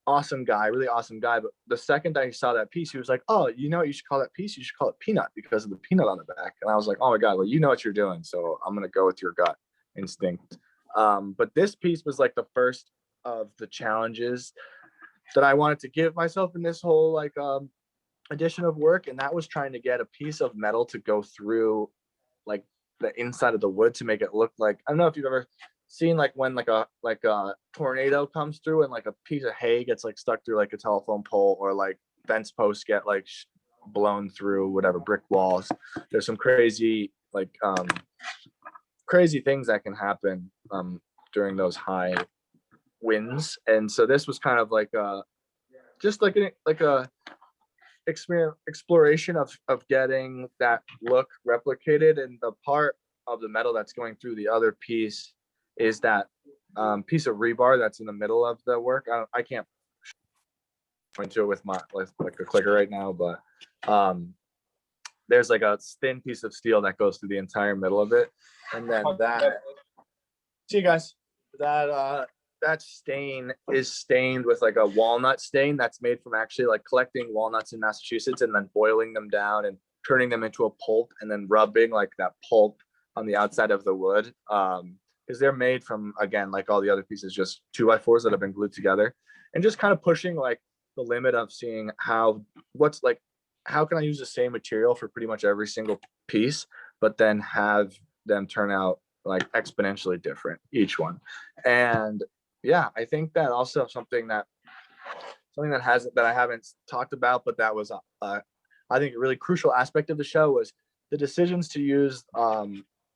Awesome guy, really awesome guy. But the second I saw that piece, he was like, "Oh, you know what you should call that piece? You should call it Peanut because of the peanut on the back." And I was like, "Oh my god, well, you know what you're doing, so I'm gonna go with your gut instinct." But this piece was like the first of the challenges that I wanted to give myself in this whole like edition of work, and that was trying to get a piece of metal to go through like the inside of the wood to make it look like, I don't know if you've ever seen like when like a tornado comes through and like a piece of hay gets like stuck through like a telephone pole, or like fence posts get like blown through whatever brick walls. There's some crazy like crazy things that can happen during those high winds. And so this was kind of like just like a exploration of getting that look replicated. And the part of the metal that's going through the other piece is that piece of rebar that's in the middle of the work. I can't point to it with like a clicker right now, but there's like a thin piece of steel that goes through the entire middle of it. And then that, see you guys, that stain is stained with like a walnut stain that's made from actually like collecting walnuts in Massachusetts and then boiling them down and turning them into a pulp and then rubbing like that pulp on the outside of the wood. Because they're made from, again, like all the other pieces, just 2x4s that have been glued together, and just kind of pushing like the limit of seeing how can I use the same material for pretty much every single piece, but then have them turn out like exponentially different, each one. And yeah, I think that also something that I haven't talked about, but that was I think a really crucial aspect of the show was the decisions to use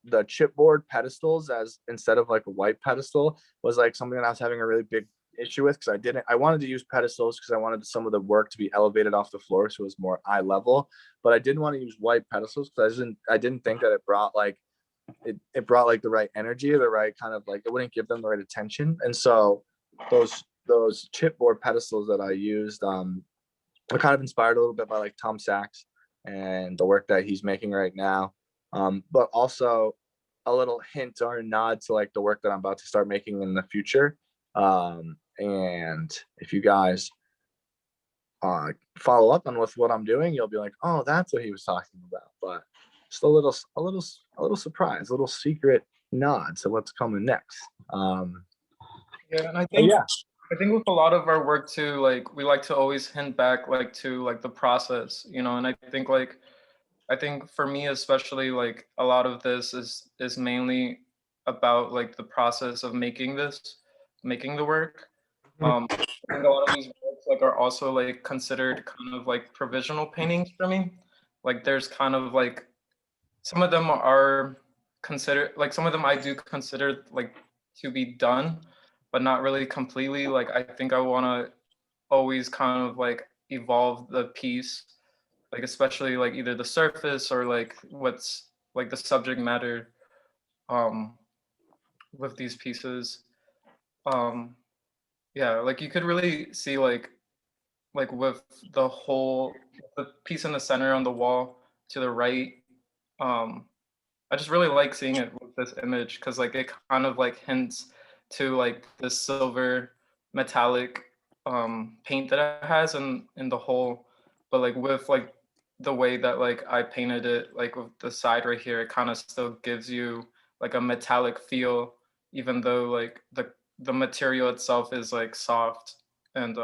the chipboard pedestals as instead of like a white pedestal was like something that I was having a really big issue with, because I wanted to use pedestals because I wanted some of the work to be elevated off the floor so it was more eye level, but I didn't want to use white pedestals because I didn't think that it brought like it brought like the right energy, or the right kind of like, it wouldn't give them the right attention. And so those chipboard pedestals that I used were kind of inspired a little bit by like Tom Sachs and the work that he's making right now, but also a little hint or a nod to like the work that I'm about to start making in the future. And if you guys follow up on with what I'm doing, you'll be like, oh, that's what he was talking about. But just a little surprise, a little secret nod to what's coming next. Yeah, and I think with a lot of our work too, like we like to always hint back like to like the process, you know. And I think for me especially, like a lot of this is mainly about like the process of making the work. I think a lot of these works like are also like considered kind of like provisional paintings for me. Like there's kind of like some of them are considered, like some of them I do consider like to be done, but not really completely. Like I think I want to always kind of like evolve the piece, like especially like either the surface or like what's like the subject matter um with these pieces. Um yeah, like you could really see like with the piece in the center on the wall to the right. um I just really like seeing it with this image because like it kind of like hints to like the silver metallic paint that it has in the hole, but like with like the way that like I painted it, like with the side right here, it kind of still gives you like a metallic feel even though like the material itself is like soft and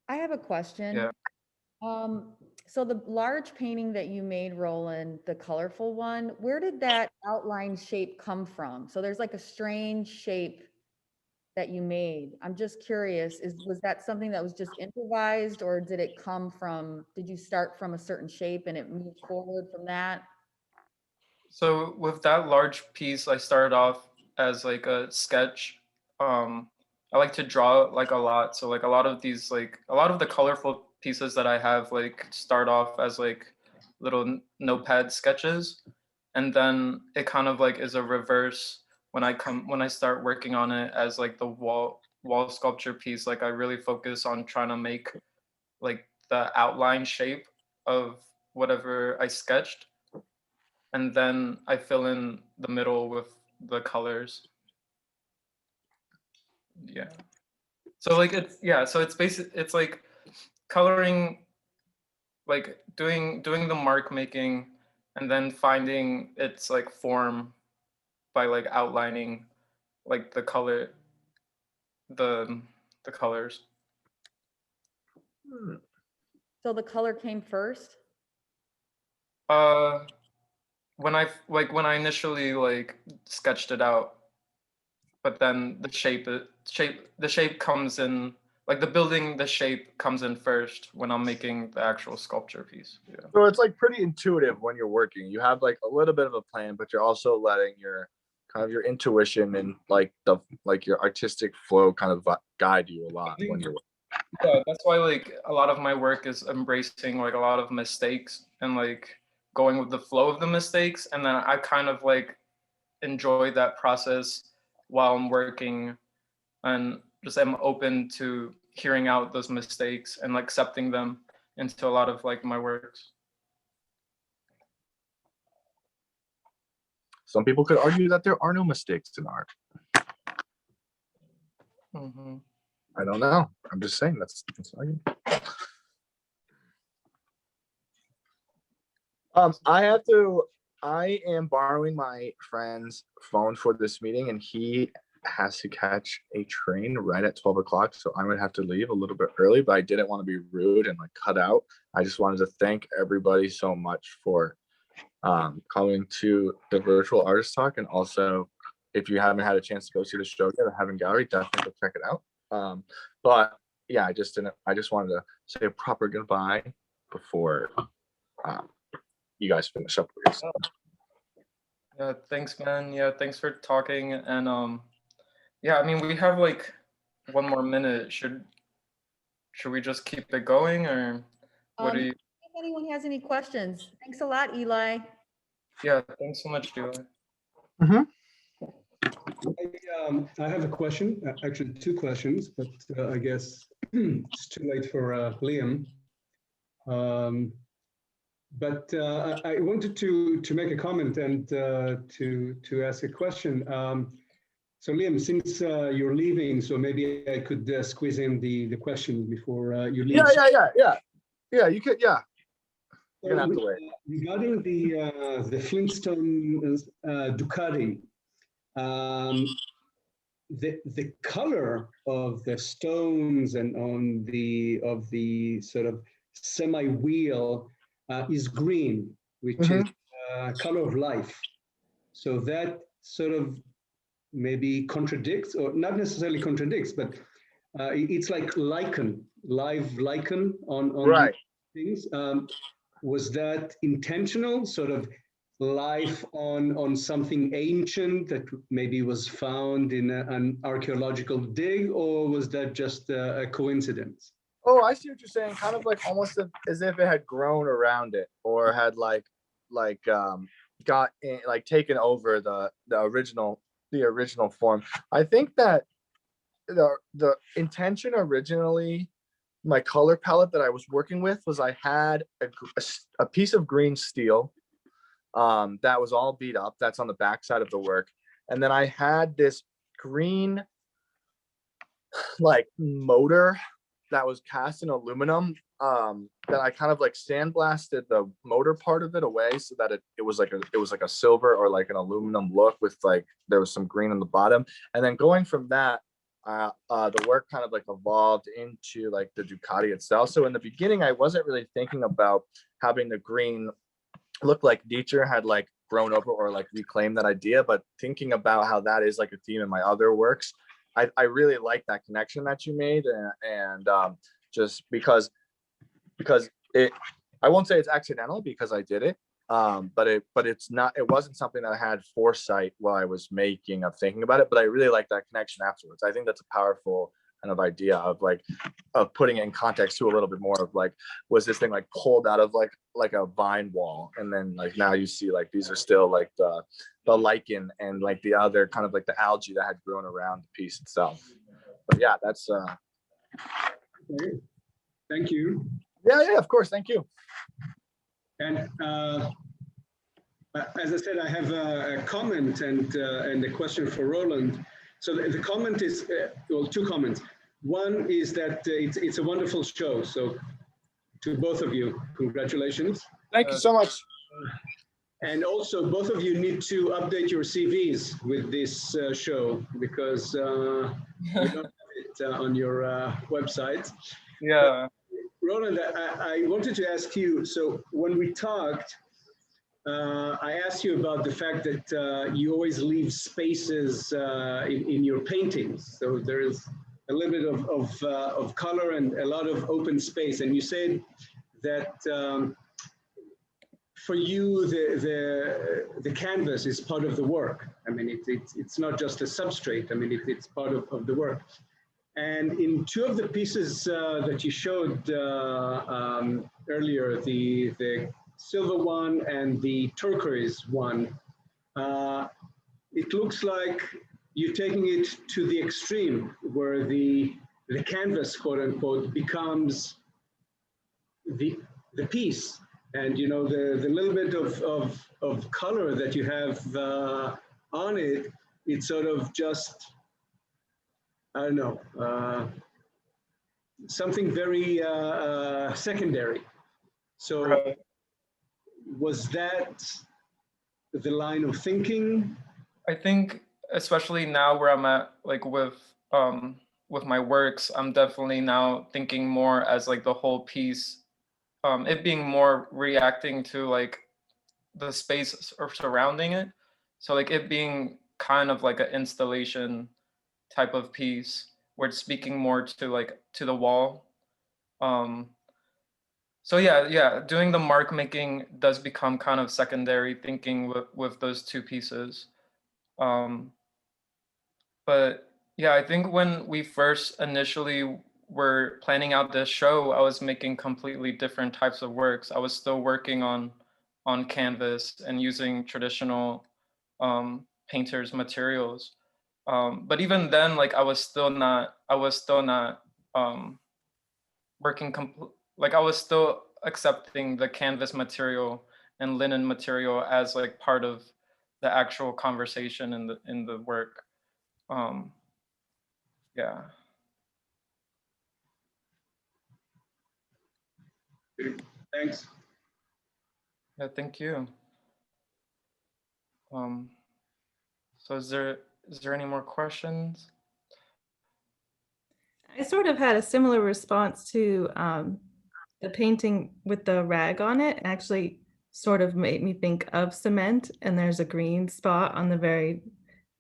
I have a question. yeah. So the large painting that you made, Roland, the colorful one, where did that outline shape come from? So there's like a strange shape that you made. I'm just curious, was that something that was just improvised, or did it come from, did you start from a certain shape and it moved forward from that? So with that large piece, I started off as like a sketch. I like to draw like a lot. So like a lot of these, like a lot of the colorful pieces that I have like start off as like little notepad sketches. And then it kind of like is a reverse when I start working on it as like the wall sculpture piece. Like I really focus on trying to make like the outline shape of whatever I sketched, and then I fill in the middle with the colors. Yeah. So like so it's it's like coloring, like doing the mark making and then finding its like form by like outlining like the color, the the colors. So the color came first? Uh when I initially like sketched it out, but then the shape comes in, like the shape comes in first when I'm making the actual sculpture piece. Yeah. So it's like pretty intuitive when you're working. You have like a little bit of a plan, but you're also letting your kind of your intuition and like your artistic flow kind of guide you a lot when you're working. Yeah, that's why like a lot of my work is embracing like a lot of mistakes and like going with the flow of the mistakes, and then I kind of like enjoy that process while I'm working, and just am open to hearing out those mistakes and like accepting them into a lot of like my works. Some people could argue that there are no mistakes in art. Mm-hmm. I don't know. I'm just saying that's argument. I am borrowing my friend's phone for this meeting, and he has to catch a train right at 12 o'clock. So I'm gonna have to leave a little bit early, but I didn't want to be rude and like cut out. I just wanted to thank everybody so much for coming to the virtual artist talk. And also, if you haven't had a chance to go see the show yet or haven't gallery, definitely go check it out. But yeah, I just wanted to say a proper goodbye before you guys finish up with yourself. Yeah, thanks, man. Yeah, thanks for talking. And yeah, I mean, we have like one more minute. Should we just keep it going, or what do you? If anyone has any questions, thanks a lot, Eli. Yeah, thanks so much, Eli. Mm-hmm. I have a question, actually two questions, but I guess it's too late for Liam. But I wanted to make a comment and to ask a question. So Liam, since you're leaving, so maybe I could squeeze in the question before you leave. Yeah, you could, yeah. You're gonna have to wait. Regarding the Flintstone Ducati, the color of the stones and on the sort of semi wheel is green, which is color of life. So that sort of maybe contradicts, or not necessarily contradicts, but it's like lichen, live lichen on right. Things. Was that intentional, sort of life on something ancient that maybe was found in an archaeological dig, or was that just a coincidence? Oh, I see what you're saying. Kind of like almost as if it had grown around it, or had got in, like taken over the original form. I think that the intention originally, my color palette that I was working with, was I had a piece of green steel that was all beat up. That's on the back side of the work. And then I had this green like motor that was cast in aluminum that I kind of like sandblasted the motor part of it away so that it was like a silver or like an aluminum look with like there was some green on the bottom, and then going from that, the work kind of like evolved into like the Ducati itself. So in the beginning, I wasn't really thinking about having the green look like nature had like grown over or like reclaimed that idea, but thinking about how that is like a theme in my other works, I really like that connection that you made, and just because it, I won't say it's accidental because I did it, but it wasn't something that I had foresight while I was making of thinking about it, but I really like that connection afterwards. I think that's a powerful kind of idea of putting it in context to a little bit more of like, was this thing like pulled out of like a vine wall, and then like now you see like these are still like the lichen and like the other kind of like the algae that had grown around the piece itself. But yeah, that's Okay. Thank you. yeah, of course, thank you. And as I said, I have a comment and a question for Roland. So the comment is, well, two comments. One is that it's a wonderful show. So to both of you, congratulations. Thank you so much. And also, both of you need to update your CVs with this show because you don't have it on your website. Yeah. Roland, I wanted to ask you, so when we talked, I asked you about the fact that you always leave spaces in your paintings. So there is a little bit of color and a lot of open space. And you said that for you, the canvas is part of the work. I mean, it's not just a substrate. I mean, it's part of the work. And in two of the pieces that you showed earlier, the silver one and the turquoise one, it looks like you're taking it to the extreme where the canvas, quote unquote, becomes the piece. And you know, the little bit of color that you have on it, it's sort of just, I don't know, something very secondary. So Right. was that the line of thinking? I think especially now where I'm at, like with my works, I'm definitely now thinking more as like the whole piece, it being more reacting to like the space or surrounding it. So like it being kind of like an installation type of piece where it's speaking more to like to the wall. So yeah, doing the mark making does become kind of secondary thinking with those two pieces. But yeah, I think when we first initially were planning out this show, I was making completely different types of works. I was still working on canvas and using traditional painters materials. But even then, like I was still not working like I was still accepting the canvas material and linen material as like part of the actual conversation in the work. Yeah. Thanks. Yeah, thank you. So is there any more questions? I sort of had a similar response to the painting with the rag on it. Actually sort of made me think of cement, and there's a green spot on the very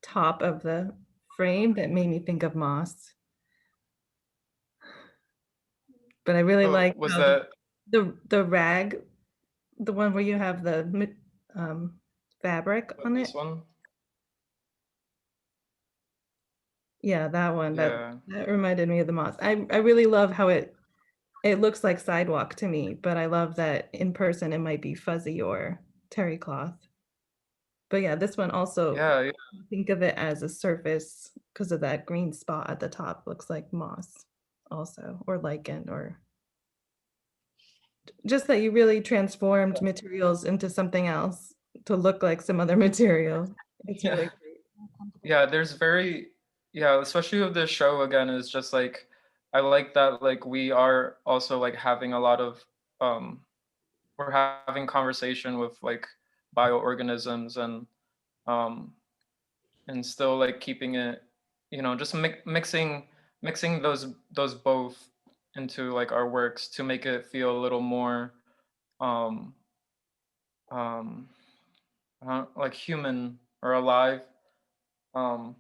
top of the frame that made me think of moss. But I really Oh, like was how that the rag, the one where you have the fabric on it. this one? Yeah, that one. Yeah. That reminded me of the moss. I really love how it looks like sidewalk to me, but I love that in person it might be fuzzy or terry cloth. But yeah, this one also, Yeah, think of it as a surface because of that green spot at the top. Looks like moss also, or lichen, or just that you really transformed materials into something else to look like some other material. It's Yeah. really great. yeah. There's especially with this show again, is just like I like that like we are also like having a lot of we're having conversation with like bioorganisms and still like keeping it, you know, just mixing those both into like our works to make it feel a little more um um like human or alive. um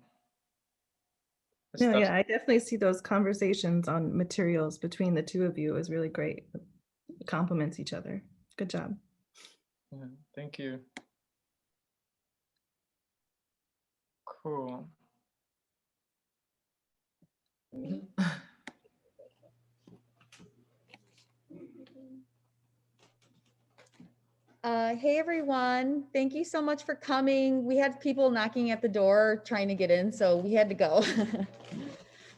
No, that's yeah, I definitely see those conversations on materials between the two of you is really great. It complements each other. Good job. yeah, thank you. Cool. Hey everyone, thank you so much for coming. We had people knocking at the door trying to get in, so we had to go.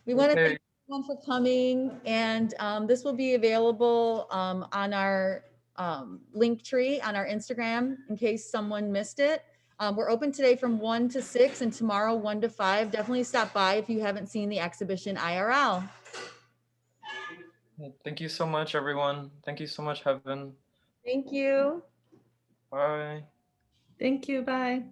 We want to Okay. thank everyone for coming, and this will be available on our link tree on our Instagram in case someone missed it. We're open today from 1 to 6 and tomorrow 1 to 5. Definitely stop by if you haven't seen the exhibition IRL. Thank you so much, everyone. Thank you so much, Heaven. Thank you. Bye. Thank you. Bye.